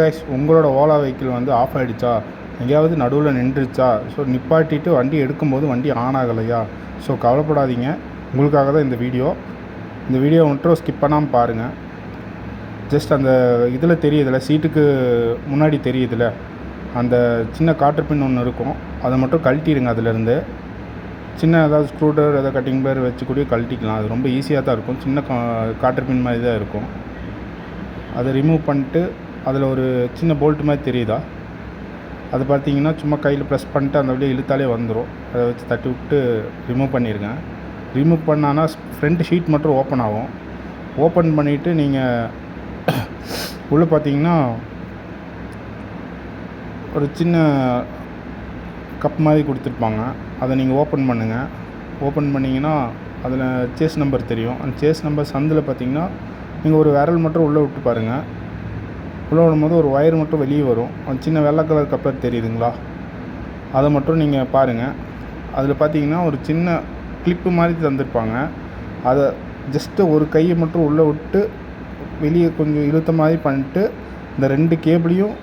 Guys, உங்களோட Ola vehicle வந்து of ஆகிடுச்சா, எங்கேயாவது நடுவில் நின்றுச்சா, ஸோ நிப்பாட்டிட்டு வண்டி எடுக்கும்போது வண்டி ஆன் ஆகலையா, ஸோ கவலைப்படாதீங்க. உங்களுக்காக தான் இந்த வீடியோ மட்டும் ஸ்கிப் பண்ணாமல் பாருங்கள். ஜஸ்ட் அந்த இதில் தெரியுதில்ல, சீட்டுக்கு முன்னாடி தெரியுதில்ல, அந்த சின்ன காற்று பின் ஒன்று இருக்கும், அதை மட்டும் கழட்டிடுங்க. அதிலேருந்து சின்ன ஏதாவது ஸ்க்ரூ ட்ரைவர் ஏதாவது கட்டிங் பேர் வச்சு கூட கழட்டிக்கலாம். அது ரொம்ப ஈஸியாக தான் இருக்கும். சின்ன காற்று பின் மாதிரி தான் இருக்கும். அதை ரிமூவ் பண்ணிட்டு அதில் ஒரு சின்ன போல்ட்டு மாதிரி தெரியுதா, அது பார்த்தீங்கன்னா சும்மா கையில் ப்ரெஸ் பண்ணிட்டு அந்த வழியை இழுத்தாலே வந்துடும். அதை வச்சு தட்டி விட்டு ரிமூவ் பண்ணியிருக்கேன். ரிமூவ் பண்ணான்னா ஃப்ரண்ட் ஷீட் மட்டும் ஓப்பன் ஆகும். ஓப்பன் பண்ணிவிட்டு நீங்கள் உள்ளே பார்த்தீங்கன்னா ஒரு சின்ன கப் மாதிரி கொடுத்துருப்பாங்க. அதை நீங்கள் ஓப்பன் பண்ணுங்கள். ஓப்பன் பண்ணிங்கன்னா அதில் சேஸ் நம்பர் தெரியும். அந்த சேஸ் நம்பர் சந்தில் பார்த்தீங்கன்னா நீங்கள் ஒரு விரல் மட்டும் உள்ளே விட்டு பாருங்கள். உள்ளே விடும்போது ஒரு ஒயர் மட்டும் வெளியே வரும். அந்த சின்ன வெள்ளை கலர் கப்பர் தெரியுதுங்களா, அதை மட்டும் நீங்கள் பாருங்கள். அதில் பார்த்தீங்கன்னா ஒரு சின்ன கிளிப்பு மாதிரி தந்திருப்பாங்க. அதை ஜஸ்ட்டு ஒரு கையை மட்டும் உள்ளே விட்டு வெளியே கொஞ்சம் இழுத்த மாதிரி பண்ணிட்டு இந்த 2 கேபிளையும்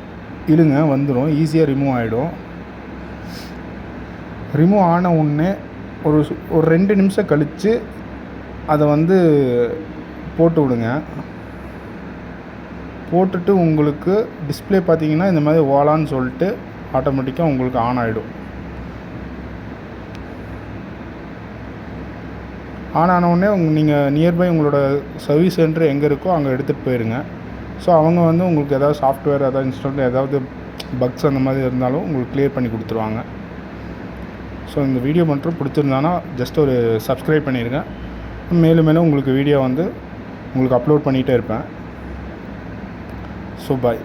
இழுங்க, வந்துடும். ஈஸியாக ரிமூவ் ஆகிடும். ரிமூவ் ஆன உடனே ஒரு 2 நிமிஷம் கழித்து அதை வந்து போட்டு விடுங்க. போட்டுட்டு உங்களுக்கு டிஸ்பிளே பார்த்தீங்கன்னா இந்த மாதிரி ஓலான்னு சொல்லிட்டு ஆட்டோமேட்டிக்காக உங்களுக்கு ஆன் ஆகிடும். ஆன் ஆனவுடனே நீங்கள் நியர்பை உங்களோட சர்வீஸ் சென்டர் எங்கே இருக்கோ அங்கே எடுத்துகிட்டு போயிடுங்க. ஸோ அவங்க வந்து உங்களுக்கு ஏதாவது சாஃப்ட்வேர் ஏதாவது இன்ஸ்டால் ஏதாவது பக்ஸ் அந்த மாதிரி இருந்தாலும் உங்களுக்கு க்ளியர் பண்ணி கொடுத்துருவாங்க. ஸோ இந்த வீடியோ மட்டும் பிடிச்சிருந்தானா ஜஸ்ட் ஒரு சப்ஸ்கிரைப் பண்ணிடுங்க. மேலும் மேலும் உங்களுக்கு வீடியோ வந்து உங்களுக்கு அப்லோட் பண்ணிகிட்டே இருப்பேன். So bye.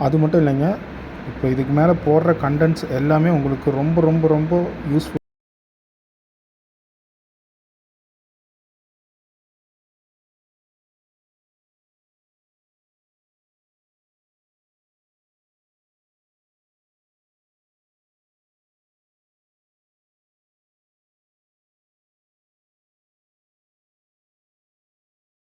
அது மட்டும் இல்லைங்க, இப்போ இதுக்கு மேலே போடுற கண்டென்ட்ஸ் எல்லாமே உங்களுக்கு ரொம்ப ரொம்ப ரொம்ப யூஸ்ஃபுல்.